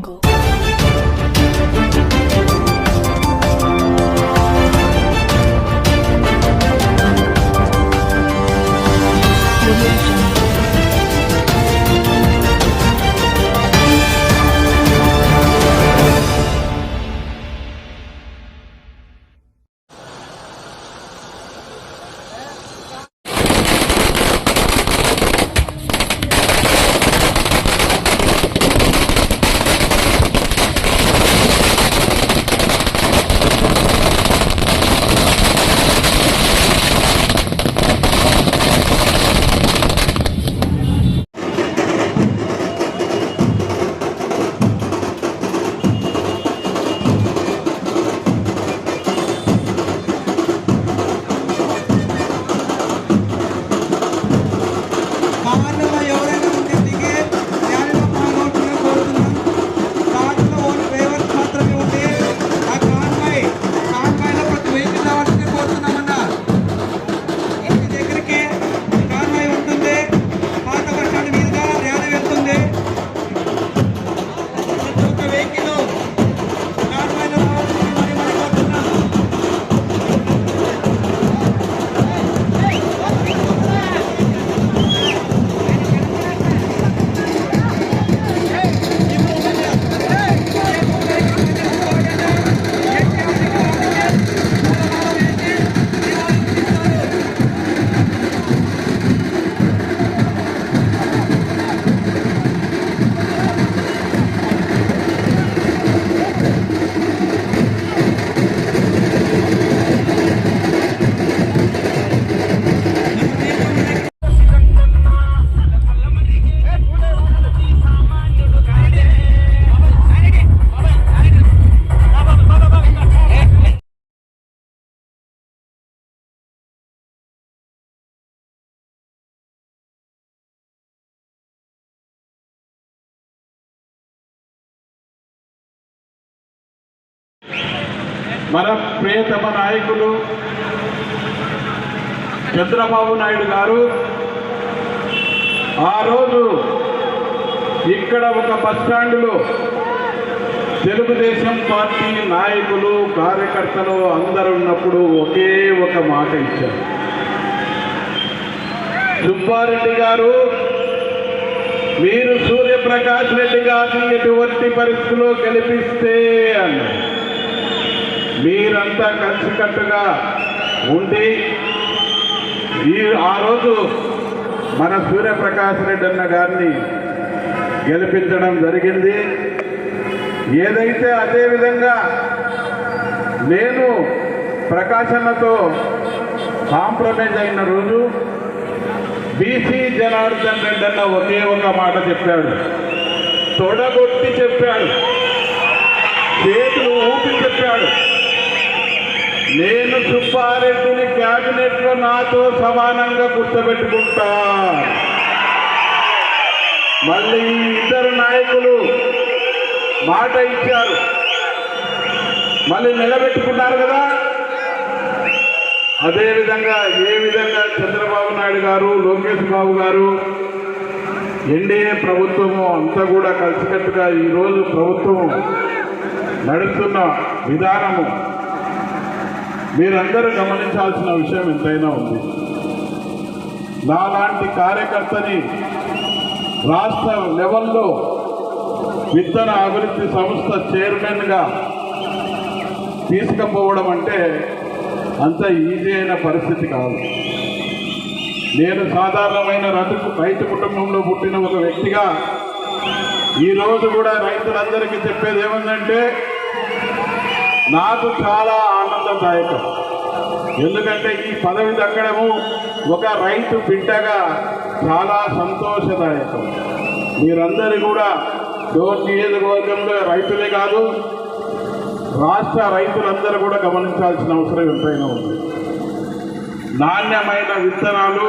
jungle. మన ప్రియతమ నాయకులు చంద్రబాబు నాయుడు గారు ఆ రోజు ఇక్కడ ఒక బస్టాండ్లో తెలుగుదేశం పార్టీ నాయకులు కార్యకర్తలు అందరూ ఉన్నప్పుడు ఒకే ఒక మాట ఇచ్చారు. సుబ్బారెడ్డి గారు, మీరు సూర్యప్రకాష్ రెడ్డి గారిని ఎటువంటి పరిస్థితుల్లో గెలిపిస్తే అన్నారు. మీరంతా కలిసికట్టుగా ఉండి ఆ రోజు మన సూర్యప్రకాష్ రెడ్డి అన్న గారిని గెలిపించడం జరిగింది. ఏదైతే అదేవిధంగా నేను ప్రకాశన్నతో కాంప్రమైజ్ అయిన రోజు బీసీ జనార్దన్ రెడ్డి అన్న ఒకే ఒక మాట చెప్పాడు, తొడగొట్టి చెప్పాడు, చేతులు ఊపి చెప్పాడు, నేను సుబ్బారెడ్డిని క్యాబినెట్లో నాతో సమానంగా గుర్తుపెట్టుకుంటా. మళ్ళీ ఇద్దరు నాయకులు మాట ఇచ్చారు, మళ్ళీ నిలబెట్టుకున్నారు కదా. అదేవిధంగా ఏ విధంగా చంద్రబాబు నాయుడు గారు, లోకేష్ బాబు గారు, ఎన్డీఏ ప్రభుత్వము అంతా కూడా కలిసికట్టుగా ఈరోజు ప్రభుత్వం నడుస్తున్న విధానము మీరందరూ గమనించాల్సిన విషయం ఎంతైనా ఉంది. నాలాంటి కార్యకర్తని రాష్ట్ర లెవెల్లో విత్తన అభివృద్ధి సంస్థ చైర్మన్గా తీసుకుపోవడం అంటే అంత ఈజీ అయిన పరిస్థితి కాదు. నేను సాధారణమైన రైతు కుటుంబంలో పుట్టిన ఒక వ్యక్తిగా ఈరోజు కూడా రైతులందరికీ చెప్పేది ఏముందంటే, నాకు చాలా ఆనందదాయకం. ఎందుకంటే ఈ పదవి దక్కడము ఒక రైతు బిడ్డగా చాలా సంతోషదాయకం. మీరందరూ కూడా డోర్ నియోజకవర్గంలో రైతులే కాదు, రాష్ట్ర రైతులందరూ కూడా గమనించాల్సిన అవసరం ఎంతైనా ఉంది. నాణ్యమైన విత్తనాలు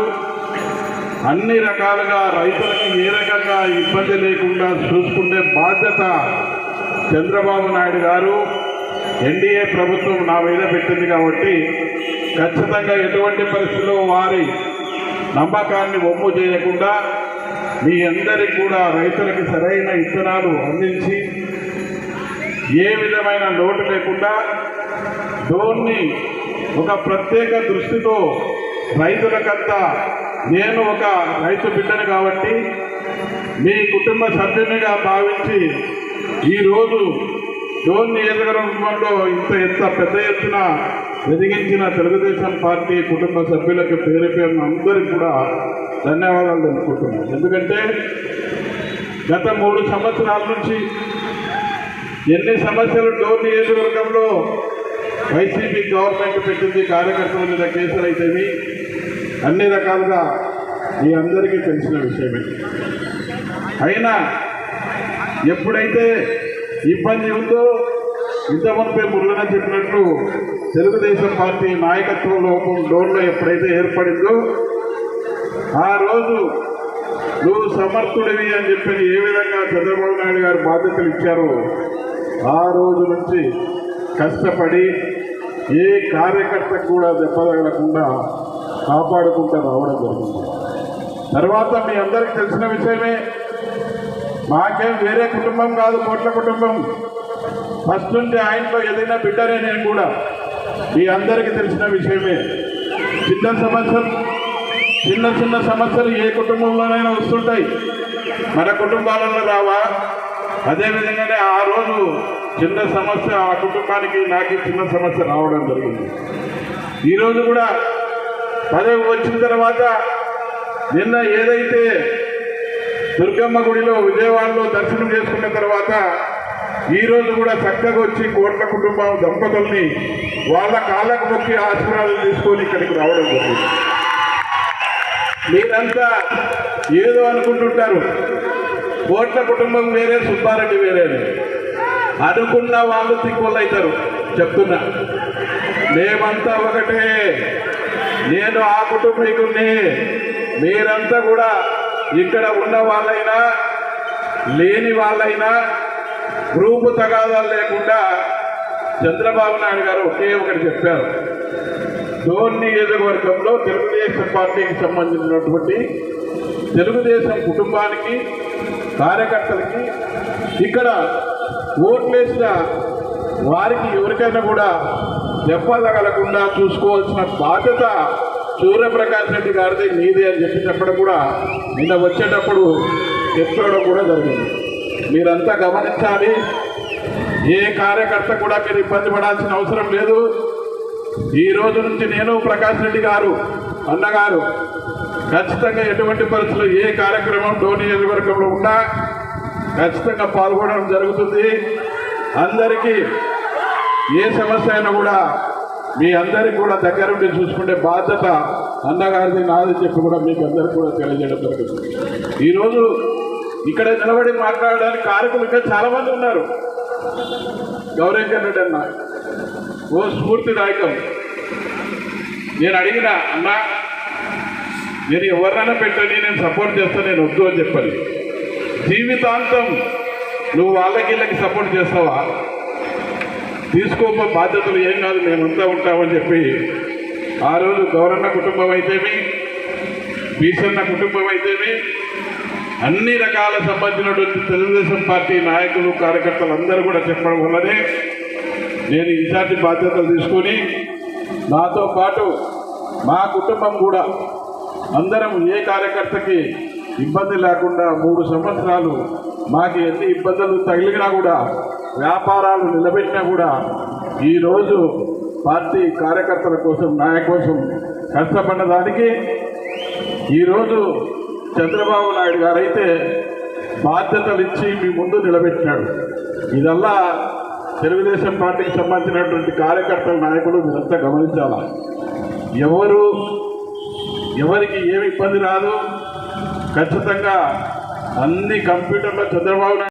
అన్ని రకాలుగా రైతులకి ఏ రకంగా ఇబ్బంది లేకుండా చూసుకునే బాధ్యత చంద్రబాబు నాయుడు గారు, ఎన్డీఏ ప్రభుత్వం నా మీద పెట్టింది. కాబట్టి ఖచ్చితంగా ఎటువంటి పరిస్థితుల్లో వారి నమ్మకాన్ని ఒమ్ము చేయకుండా మీ అందరికీ కూడా రైతులకి సరైన విత్తనాలు అందించి ఏ విధమైన లోటు లేకుండా డోన్ని ఒక ప్రత్యేక దృష్టితో రైతులకంతా నేను ఒక రైతు బిడ్డను కాబట్టి మీ కుటుంబ సభ్యునిగా భావించి ఈరోజు డోన్ నియోజకవర్గంలో ఇంత పెద్ద ఎత్తున ఎదిగించిన తెలుగుదేశం పార్టీ కుటుంబ సభ్యులకు పేరు పేరున అందరికీ కూడా ధన్యవాదాలు తెలుపుకుంటున్నాను. ఎందుకంటే గత 3 సంవత్సరాల నుంచి ఎన్ని సమస్యలు డోన్ నియోజకవర్గంలో వైసీపీ గవర్నమెంట్ పెట్టింది, కార్యకర్తల మీద కేసులు అయితేవి అన్ని రకాలుగా మీ అందరికీ తెలిసిన విషయమే. అయినా ఎప్పుడైతే ఇబ్బంది ఉందో ఇంతవరపై మురళన చెప్పినట్లు తెలుగుదేశం పార్టీ నాయకత్వ లోపం డోన్లో ఎప్పుడైతే ఏర్పడిందో ఆ రోజు నువ్వు సమర్థుడివి అని చెప్పి ఏ విధంగా చంద్రబాబు నాయుడు గారు బాధ్యతలు ఇచ్చారో ఆ రోజు నుంచి కష్టపడి ఏ కార్యకర్తకు కూడా దెబ్బ తగలకుండా కాపాడుకుంటూ రావడం జరిగింది. తర్వాత మీ అందరికీ తెలిసిన విషయమే, మాకేం వేరే కుటుంబం కాదు, కోట్ల కుటుంబం. ఫస్ట్ నుండి ఆయనలో ఏదైనా బిడ్డనే నేను కూడా, మీ అందరికీ తెలిసిన విషయమే. చిన్న సమస్యలు ఏ కుటుంబంలోనైనా వస్తుంటాయి, మన కుటుంబాలలో రావా? అదేవిధంగానే ఆ రోజు చిన్న సమస్య ఆ కుటుంబానికి నాకు చిన్న సమస్య రావడం జరిగింది. ఈరోజు కూడా పదవి వచ్చిన తర్వాత నిన్న ఏదైతే దుర్గమ్మ గుడిలో విజయవాడలో దర్శనం చేసుకున్న తర్వాత ఈరోజు కూడా చక్కగా వచ్చి కోట్ల కుటుంబం దంపతుల్ని వాళ్ళ కాళ్ళకు మొక్కి ఆశీర్వాదాలు తీసుకొని ఇక్కడికి రావడం జరిగింది. మీరంతా ఏదో అనుకుంటుంటారు, కోట్ల కుటుంబం వేరే, సుబ్బారెడ్డి వేరే అనుకున్న వాళ్ళు తిక్కులు అవుతారు. చెప్తున్నా, మేమంతా ఒకటే. నేను ఆ కుటుంబీకుల్ని, మీరంతా కూడా ఇక్కడ ఉన్న వాళ్ళైనా లేని వాళ్ళైనా గ్రూపు తగాదాలు లేకుండా చంద్రబాబు నాయుడు గారు ఒకే ఒకటి చెప్పారు. డోన్ నియోజకవర్గంలో తెలుగుదేశం పార్టీకి సంబంధించినటువంటి తెలుగుదేశం కుటుంబానికి, కార్యకర్తలకి, ఇక్కడ ఓట్లేసిన వారికి ఎవరికైనా కూడా దెబ్బ తగలకుండా చూసుకోవాల్సిన బాధ్యత సూర్యప్రకాష్ రెడ్డి గారిది, నీదే అని చెప్పడం కూడా నిన్న వచ్చేటప్పుడు చెప్పడం కూడా జరిగింది. మీరంతా గమనించాలి. ఏ కార్యకర్త కూడా మీరు ఇబ్బంది పడాల్సిన అవసరం లేదు. ఈ రోజు నుంచి నేను, ప్రకాష్ రెడ్డి గారు, అన్నగారు ఖచ్చితంగా ఎటువంటి పరిస్థితుల్లో ఏ కార్యక్రమం డోన్ నియోజకవర్గంలో ఉన్నా ఖచ్చితంగా పాల్గొనడం జరుగుతుంది. అందరికీ ఏ సమస్య అయినా కూడా మీ అందరికీ కూడా దగ్గరుండి చూసుకునే బాధ్యత అన్నగారిది, నాది చెప్పి కూడా మీకు అందరికీ కూడా తెలియజేయడం జరుగుతుంది. ఈరోజు ఇక్కడ నిలబడి మాట్లాడడానికి కారకులు ఇంకా చాలామంది ఉన్నారు. గౌరవంకర్ రెడ్డి అన్న ఓ స్ఫూర్తిదాయకం. నేను అడిగిన అన్న, నేను ఎవరినైనా పెట్టండి, నేను సపోర్ట్ చేస్తాను, నేను వద్దు అని చెప్పాలి. జీవితాంతం నువ్వు వాళ్ళకి వీళ్ళకి సపోర్ట్ చేస్తావా? తీసుకోపో, బాధ్యతలు ఏం కాదు, మేమంతా ఉంటామని చెప్పి ఆ రోజు గౌరన్న కుటుంబం అయితేమి, బీసన్న కుటుంబం అయితేమి, అన్ని రకాల సంబంధించినటువంటి తెలుగుదేశం పార్టీ నాయకులు, కార్యకర్తలు అందరూ కూడా చెప్పడం వల్లనే నేను ఇన్ఛార్జి బాధ్యతలు తీసుకొని నాతో పాటు మా కుటుంబం కూడా అందరం ఏ కార్యకర్తకి ఇబ్బంది లేకుండా 3 సంవత్సరాలు మాకు ఎన్ని ఇబ్బందులు తగిలినా కూడా, వ్యాపారాలు నిలబెట్టినా కూడా ఈరోజు పార్టీ కార్యకర్తల కోసం, నాయకుల కోసం కష్టపడ్డ దానికి ఈరోజు చంద్రబాబు నాయుడు గారైతే బాధ్యతలు ఇచ్చి మీ ముందు నిలబెట్టినాడు. ఇదల్లా తెలుగుదేశం పార్టీకి సంబంధించినటువంటి కార్యకర్తల, నాయకులు మీరంతా గమనించాలా. ఎవరికి ఏమి ఇబ్బంది రాదు. ఖచ్చితంగా అన్ని కంప్యూటర్లో చంద్రబాబు నాయుడు